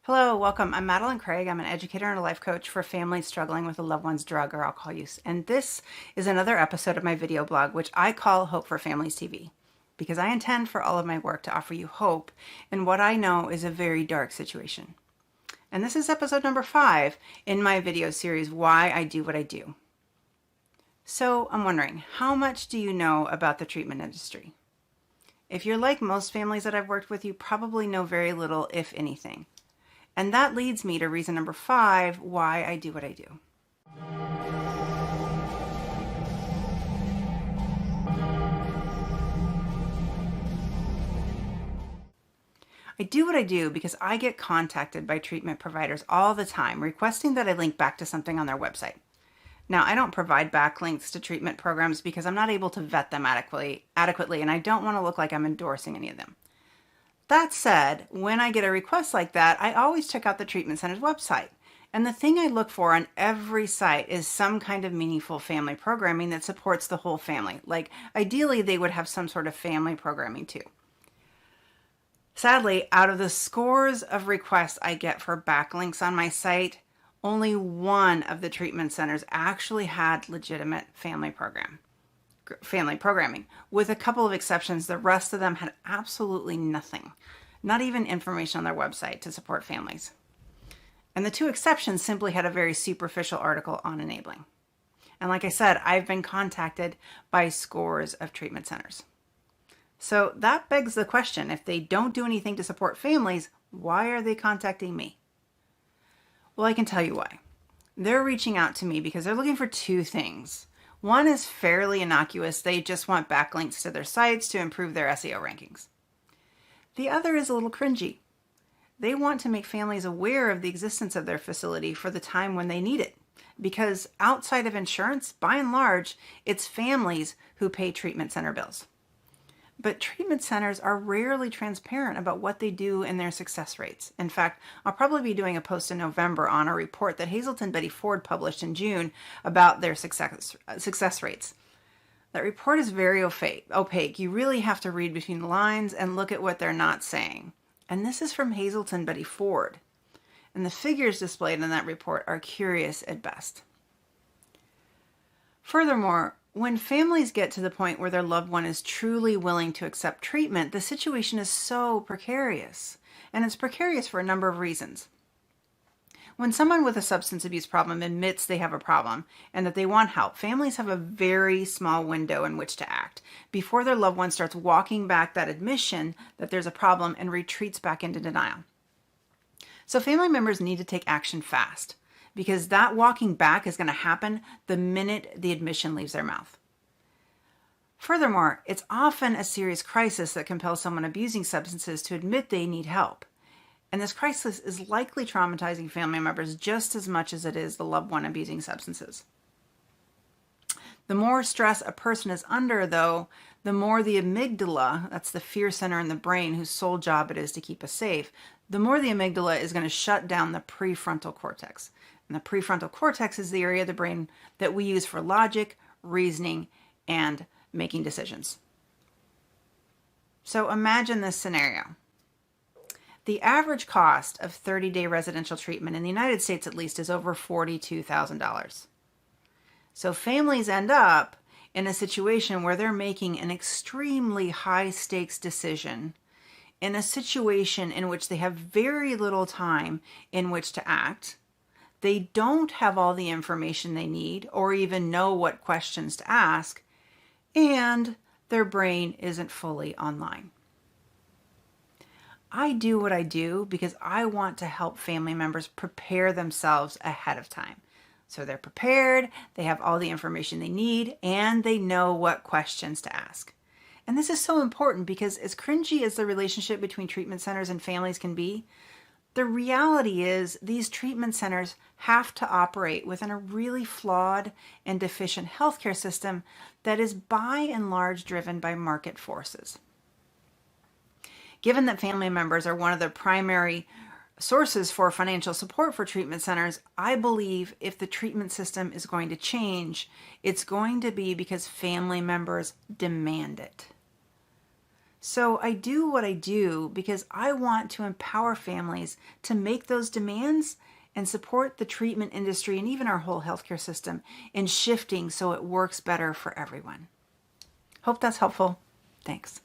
Hello, welcome. I'm Madeline Craig. I'm an educator and a life coach for families struggling with a loved one's drug or alcohol use. And this is another episode of my video blog, which I call Hope for Families TV, because I intend for all of my work to offer you hope in what I know is a very dark situation. And this is episode number 5 in my video series, Why I Do What I Do. So I'm wondering, how much do you know about the treatment industry? If you're like most families that I've worked with, you probably know very little, if anything. And that leads me to reason number 5, why I do what I do. I do what I do because I get contacted by treatment providers all the time requesting that I link back to something on their website. Now, I don't provide backlinks to treatment programs because I'm not able to vet them adequately, and I don't want to look like I'm endorsing any of them. That said, when I get a request like that, I always check out the treatment center's website. And the thing I look for on every site is some kind of meaningful family programming that supports the whole family. Like, ideally, they would have some sort of family programming too. Sadly, out of the scores of requests I get for backlinks on my site, only one of the treatment centers actually had legitimate family programming. With a couple of exceptions, the rest of them had absolutely nothing, not even information on their website to support families. And the 2 exceptions simply had a very superficial article on enabling. And like I said, I've been contacted by scores of treatment centers. So that begs the question, if they don't do anything to support families, why are they contacting me? Well, I can tell you why. They're reaching out to me because they're looking for 2 things. One is fairly innocuous. They just want backlinks to their sites to improve their SEO rankings. The other is a little cringy. They want to make families aware of the existence of their facility for the time when they need it. Because outside of insurance, by and large, it's families who pay treatment center bills. But treatment centers are rarely transparent about what they do and their success rates. In fact, I'll probably be doing a post in November on a report that Hazelton Betty Ford published in June about their success rates. That report is very opaque. You really have to read between the lines and look at what they're not saying. And this is from Hazelton Betty Ford. And the figures displayed in that report are curious at best. Furthermore, when families get to the point where their loved one is truly willing to accept treatment, the situation is so precarious. And it's precarious for a number of reasons. When someone with a substance abuse problem admits they have a problem and that they want help, families have a very small window in which to act before their loved one starts walking back that admission that there's a problem and retreats back into denial. So family members need to take action fast, because that walking back is going to happen the minute the admission leaves their mouth. Furthermore, it's often a serious crisis that compels someone abusing substances to admit they need help. And this crisis is likely traumatizing family members just as much as it is the loved one abusing substances. The more stress a person is under, though, the more the amygdala, that's the fear center in the brain whose sole job it is to keep us safe, the more the amygdala is going to shut down the prefrontal cortex. And the prefrontal cortex is the area of the brain that we use for logic, reasoning, and making decisions. So imagine this scenario. The average cost of 30-day residential treatment in the United States, at least, is over $42,000. So families end up in a situation where they're making an extremely high-stakes decision in a situation in which they have very little time in which to act. They don't have all the information they need or even know what questions to ask, and their brain isn't fully online. I do what I do because I want to help family members prepare themselves ahead of time. So they're prepared, they have all the information they need, and they know what questions to ask. And this is so important because as cringy as the relationship between treatment centers and families can be, the reality is these treatment centers have to operate within a really flawed and deficient healthcare system that is by and large driven by market forces. Given that family members are one of the primary sources for financial support for treatment centers, I believe if the treatment system is going to change, it's going to be because family members demand it. So I do what I do because I want to empower families to make those demands and support the treatment industry and even our whole healthcare system in shifting so it works better for everyone. Hope that's helpful. Thanks.